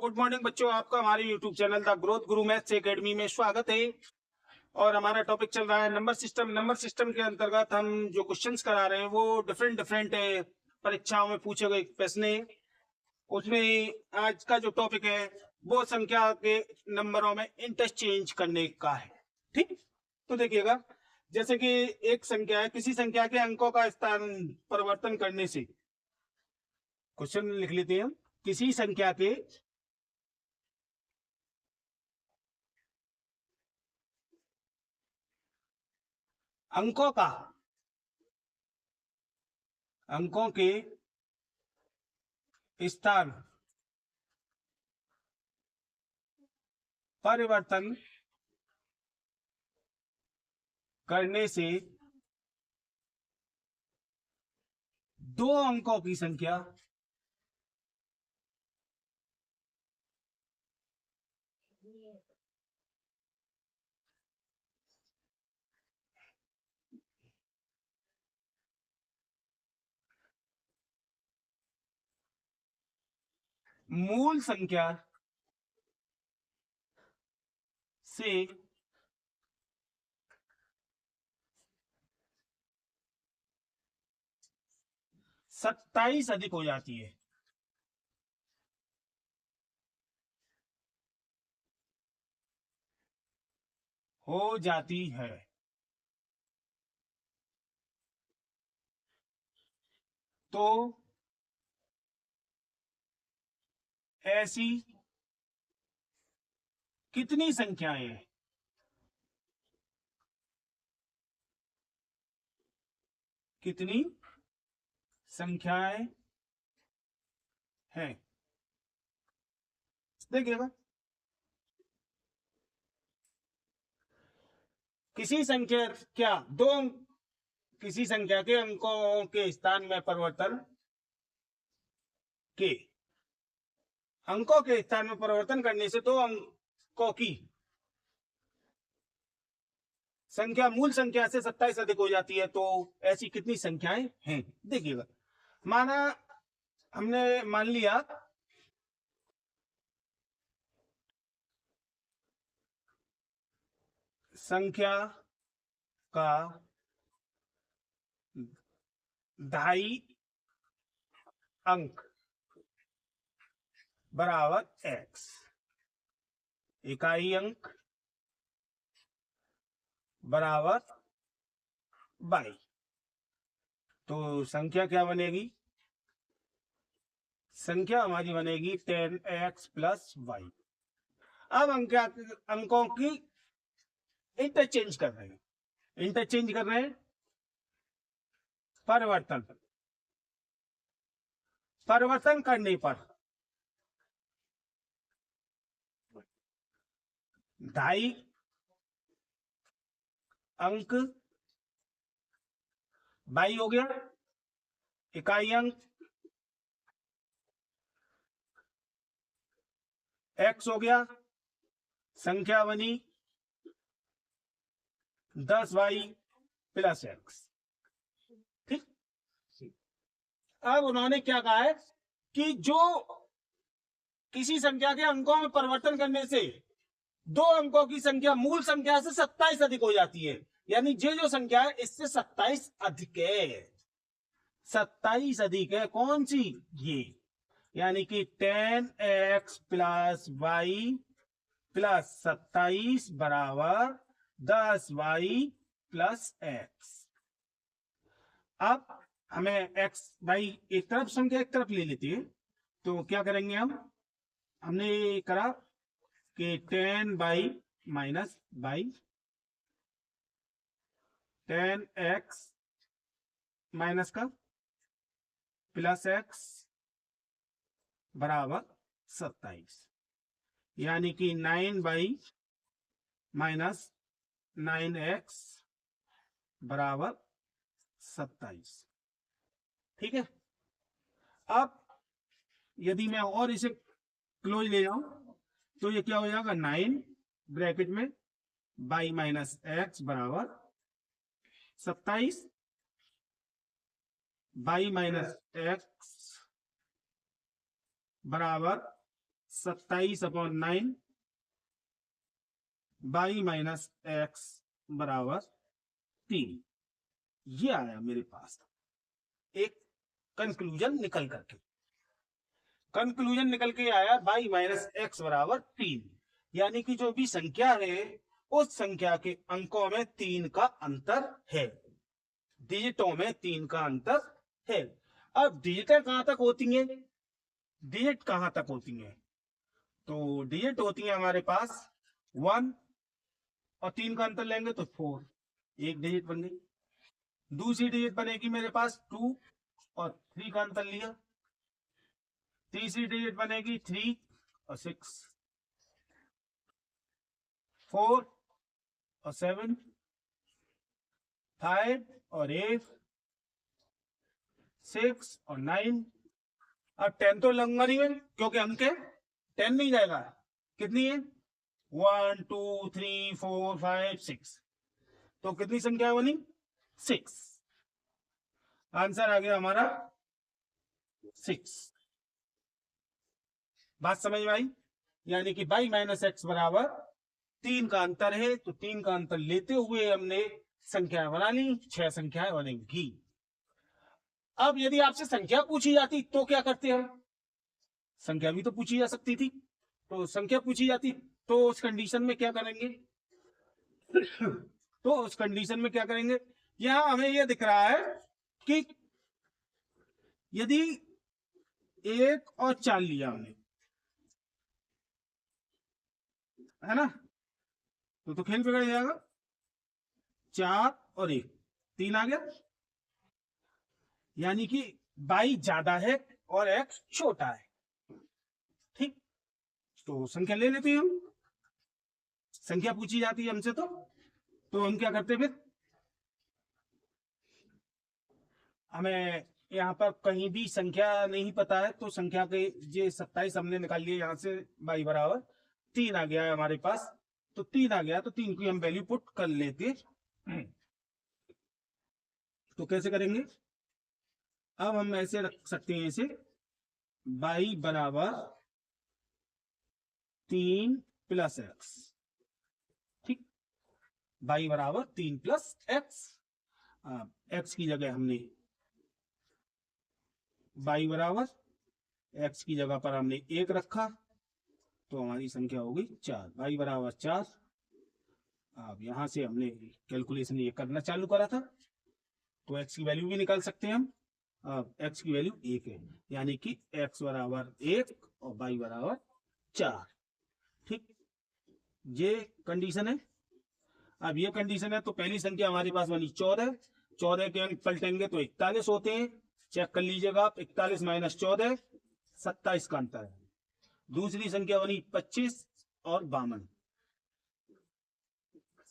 Good morning बच्चों, आपका हमारे YouTube channel the growth Guru maths academy में स्वागत है। और हमारा टॉपिक चल रहा है नंबर सिस्टम। नंबर सिस्टम के अंतर्गत हम जो क्वेश्चंस करा रहे हैं वो डिफरेंट परीक्षाओं में पूछे गए प्रश्न है। उसमें आज का जो टॉपिक है वो संख्या के नंबरों में इंटरचेंज करने का है। ठीक, तो देखिएगा, जैसे कि एक संख्या है, किसी संख्या के अंकों का स्थान परिवर्तन करने से, क्वेश्चन लिख लेते हैं हम, किसी संख्या के अंकों के स्थान परिवर्तन करने से दो अंकों की संख्या मूल संख्या से सत्ताईस अधिक हो जाती है। तो ऐसी कितनी संख्याएं हैं? देखिएगा, किसी संख्या क्या दो किसी संख्या के अंकों के स्थान में परिवर्तन के अंकों के स्थान में परिवर्तन करने से दो अंकों की संख्या मूल संख्या से 27 अधिक हो जाती है। तो ऐसी कितनी संख्याएं हैं? देखिएगा, हमने मान लिया संख्या का 2.5 अंक बराबर x, इकाई अंक बराबर y। तो संख्या क्या बनेगी? संख्या हमारी बनेगी 10x प्लस y। अब अंकों की इंटरचेंज कर रहे हैं, परिवर्तन करने पर 2.5 अंक y हो गया, इकाई अंक x हो गया, संख्या बनी 10y प्लस x। ठीक, अब उन्होंने क्या कहा है कि जो किसी संख्या के अंकों में परिवर्तन करने से दो अंकों की संख्या मूल संख्या से 27 अधिक हो जाती है, यानी जो संख्या है इससे 27 अधिक है। 27 अधिक है कौन सी? ये, यानी कि 10x प्लस y प्लस 27 बराबर 10y प्लस x। अब हमें x y एक तरफ संख्या एक तरफ ले लेते हैं, तो क्या करेंगे हमने करा कि 10y minus y, 10x minus का प्लस x बराबर 27, यानी कि 9y माइनस 9x बराबर 27। ठीक है, अब यदि मैं और इसे क्लोज ले जाऊं तो ये क्या हो जाएगा? 9 ब्रैकेट में y माइनस x बराबर 27, y माइनस x बराबर 27/9 बाई माइनस एक्स बराबर 3। ये आया मेरे पास एक कंक्लूजन निकल करके। कंक्लूजन निकल के आया बाई माइनस एक्स बराबर 3, यानी कि जो भी संख्या है उस संख्या के अंकों में 3 का अंतर है, डिजिटों में 3 का अंतर है। अब डिजिटें कहां तक होती हैं, डिजिट कहां तक होती हैं, तो डिजिट होती है हमारे पास 1 और 3 का अंतर लेंगे तो 4, एक डिजिट बन गई। दूसरी डिजिट बनेगी मेरे पास 2 और 3 का अंतर लिया, तीसरी डिजिट बनेगी 3 और 6, 4 और 7, 5 और 8, 6 और 9। अब 10 तो लूंगा नहीं मैं, क्योंकि अंक है 10 नहीं जाएगा। कितनी है 1 2 3 4 5 6, तो कितनी संख्या बनी 6। आंसर आ गया हमारा 6। बात समझ में आई, यानी कि बाई माइनस एक्स बराबर 3 का अंतर है, तो 3 का अंतर लेते हुए हमने संख्याएं बना ली, 6 संख्याएं बनेंगी। अब यदि आपसे संख्या पूछी जाती तो क्या करते हम, संख्या भी तो पूछी जा सकती थी, तो संख्या पूछी जाती तो उस कंडीशन में क्या करेंगे तो उस कंडीशन में क्या करेंगे, यहां हमें यह दिख रहा है कि यदि 1 और 4 लिया हमने, है ना, तो खेल बिगड़ जाएगा। 4 और 1, 3 आ गया, यानी कि बाई ज्यादा है और एक्स छोटा है। ठीक, तो संख्या ले लेते हैं हम, संख्या पूछी जाती है हमसे तो हम क्या करते फिर, हमें यहाँ पर कहीं भी संख्या नहीं पता है तो संख्या के ये 27 हमने निकाल लिया, यहाँ से बाई बराबर 3 आ गया है हमारे पास, तो 3 आ गया तो 3 की हम वैल्यू पुट कर लेते। तो कैसे करेंगे, अब हम ऐसे रख सकते हैं इसे, बाई बराबर 3 प्लस एक्स। ठीक, बाई बराबर 3 प्लस एक्स, एक्स की जगह हमने बाई बराबर एक्स की जगह पर हमने 1 रखा, तो हमारी संख्या हो गई 4, बाई बराबर 4। अब यहां से हमने कैलकुलेशन ये करना चालू करा था, तो एक्स की वैल्यू भी निकाल सकते हैं हम। अब एक्स की वैल्यू 1 है, यानी कि एक्स बराबर 1 और बाई बराबर 4। ठीक, ये कंडीशन है। अब ये कंडीशन है तो पहली संख्या हमारे पास बनी 14, 14 के अंक पलटेंगे तो 41 होते हैं, चेक कर लीजिएगा आप, 41 माइनस 14 27 का अंतर है। दूसरी संख्या बनी 25 और 52,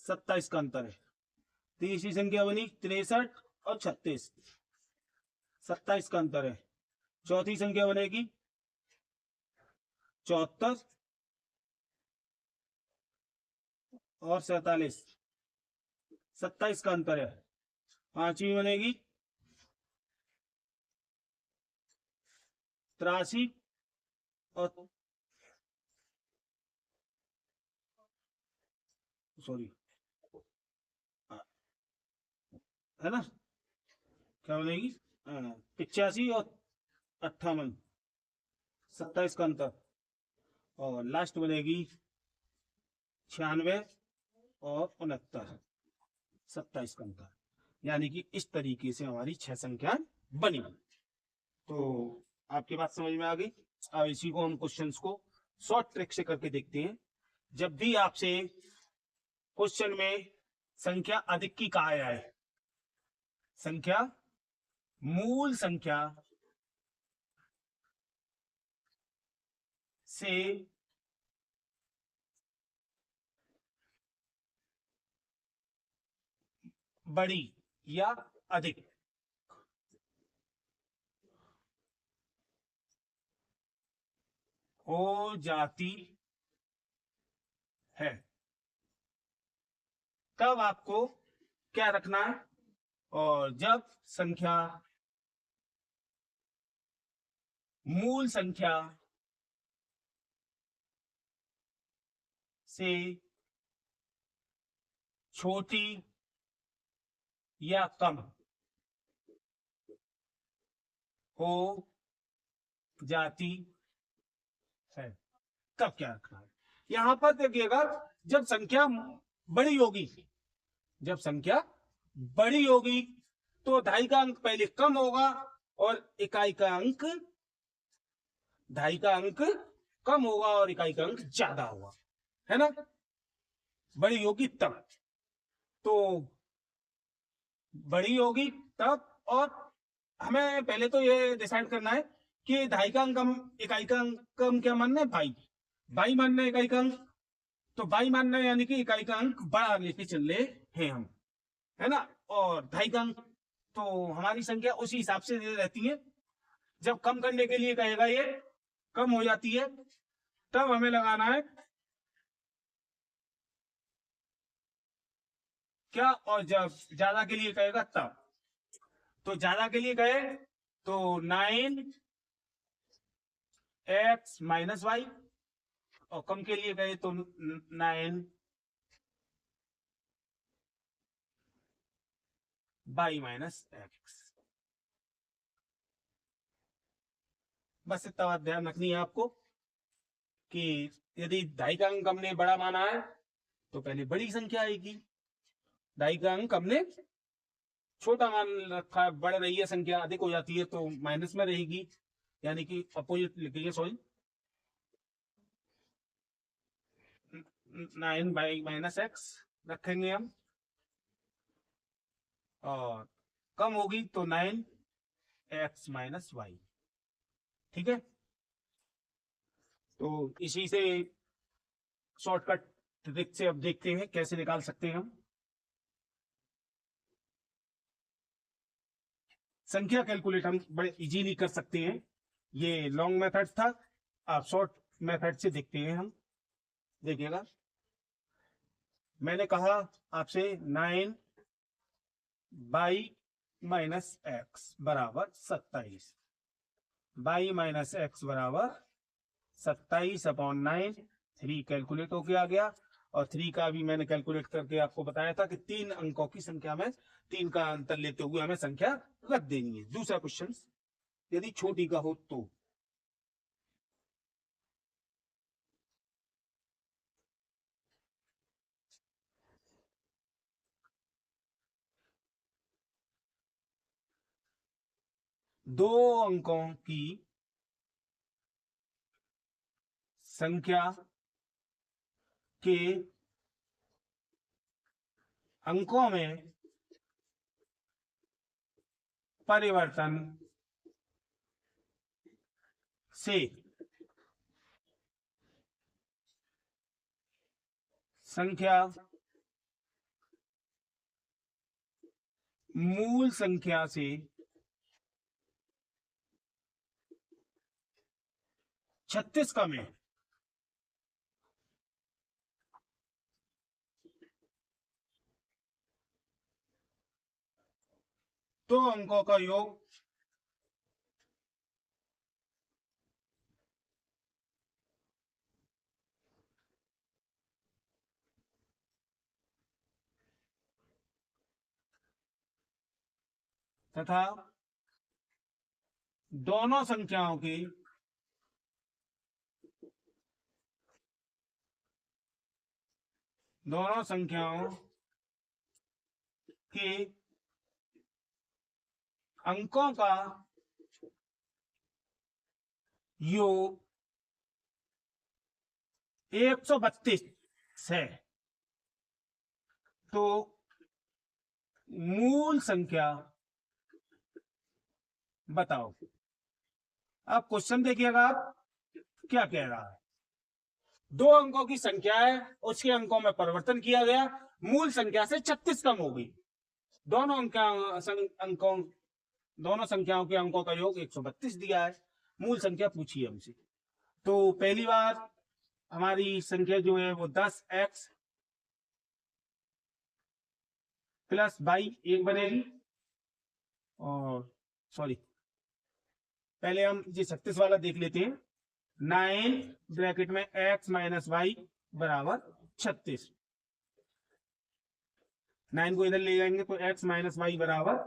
27 का अंतर है। तीसरी संख्या बनी 63 और 36, 27 का अंतर है। चौथी संख्या बनेगी 74 और 47, 27 का अंतर है। पांचवी बनेगी 83 और सॉरी, है ना, क्या बनेगी 85 और 58, 27 का अंतर। और लास्ट बनेगी 96 और 69, 27 का अंतर। यानी कि इस तरीके से हमारी 6 संख्या बनी। तो आपकी बात समझ में आ गई। अब इसी को हम क्वेश्चंस को शॉर्ट ट्रिक से करके देखते हैं। जब भी आपसे क्वेश्चन में संख्या अधिक की कहा है, संख्या मूल संख्या से बड़ी या अधिक हो जाती है, तब आपको क्या रखना है, और जब संख्या मूल संख्या से छोटी या कम हो जाती है, तब क्या रखना है। यहां पर देखिएगा, जब संख्या बड़ी होगी, जब संख्या बड़ी होगी तो ढाई का अंक पहले कम होगा और इकाई का अंक, ढाई का अंक कम होगा और इकाई का अंक ज्यादा होगा, है ना। बड़ी होगी तब, तो बड़ी होगी तब। और हमें पहले तो ये डिसाइड करना है कि ढाई का अंक हम, इकाई का अंक हम क्या मानना है, बाई। बाई मानना है इकाई का अंक, तो बाई मानना है यानी कि इकाई का अंक बड़ा लेके चल रहे हैं हम, है ना। और ढाई का अंक तो हमारी संख्या उसी हिसाब से रहती है। जब कम करने के लिए कहेगा ये कम हो जाती है, तब हमें लगाना है क्या, और जब ज्यादा के लिए कहेगा तब। तो ज्यादा के लिए कहे तो 9x-y, और कम के लिए कहे तो 9y-x। बस इतना बात ध्यान रखनी है आपको कि यदि ढाई का अंक हमने बड़ा माना है तो पहले बड़ी संख्या आएगी, ढाई का अंक हमने छोटा मान रखा है, बढ़ रही है संख्या, अधिक हो जाती है तो माइनस में रहेगी, यानी कि अपोजिट लिखेंगे, सॉरी 9y-x रखेंगे हम। और कम होगी तो 9x-y, ठीक है। तो इसी से शॉर्टकट ट्रिक से अब देखते हैं कैसे निकाल सकते हैं हम संख्या। कैलकुलेट हम बड़े इजीली कर सकते हैं। ये लॉन्ग मेथड था, आप शॉर्ट मेथड से देखते हैं हम। देखिएगा, मैंने कहा आपसे 9y-x बराबर 27, y-x बराबर 27/9, 3 कैलकुलेट होके आ गया। और 3 का भी मैंने कैलकुलेट करके आपको बताया था कि 3 अंकों की संख्या में 3 का अंतर लेते हुए हमें संख्या रख देनी है। दूसरा क्वेश्चन, यदि छोटी का हो तो दो अंकों की संख्या के अंकों में परिवर्तन से संख्या मूल संख्या से 36 कम है। दो अंकों का योग तथा दोनों संख्याओं की के अंकों का योग 132 है, तो मूल संख्या बताओ। अब क्वेश्चन देखिएगा, आप क्या कह रहा है। दो अंकों की संख्या है, उसके अंकों में परिवर्तन किया गया, मूल संख्या से 36 कम हो गई। दोनों अंकों दोनों संख्याओं के अंकों का योग 132 दिया है, मूल संख्या पूछी है हमसे। तो पहली बार हमारी संख्या जो है वो 10x प्लस y एक बनेगी। और सॉरी, पहले हम ये 36 वाला देख लेते हैं। 9 ब्रैकेट में x माइनस वाई बराबर 36। 9 को इधर ले जाएंगे तो x माइनस वाई बराबर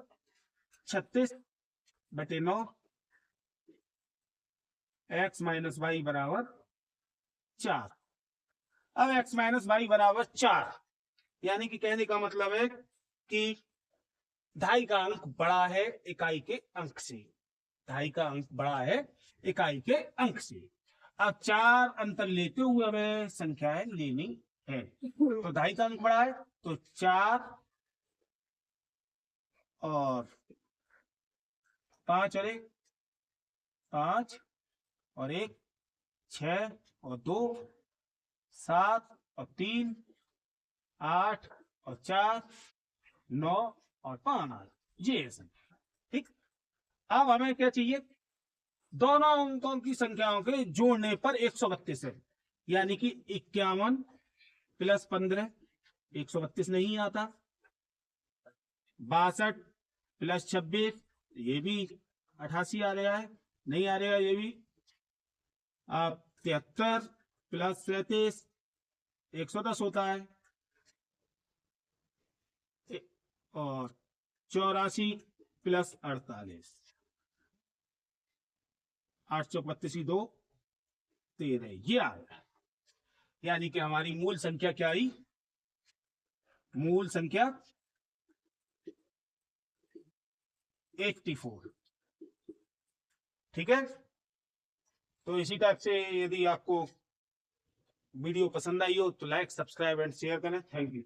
36/9, x माइनस वाई बराबर 4। अब x माइनस वाई बराबर 4, यानी कि कहने का मतलब है कि ढाई का अंक बड़ा है इकाई के अंक से। ढाई का अंक बड़ा है इकाई के अंक से। अब 4 अंतर लेते हुए हमें संख्याएं लेनी है। तो ढाई का अंक बड़ा है तो 4 और 5 और 1, 5 और 1, 6 और 2, 7 और 3, 8 और 4, 9 और 5, ये संख्या। ठीक, अब हमें क्या चाहिए? दोनों अंकों की संख्याओं के जोड़ने पर 132 है, यानी कि 51 प्लस 15 132 नहीं आता। 62 प्लस 26 ये भी 88 आ रहा है, नहीं आ रहा ये भी। अब 73 प्लस 37 110 होता है। और 84 प्लस 48 8 चौक 32 2 13, ये आ गया। यानी कि हमारी मूल संख्या क्या आई? मूल संख्या 84। ठीक है, तो इसी टाइप से यदि आपको वीडियो पसंद आई हो तो लाइक, सब्सक्राइब एंड शेयर करें। Thank you.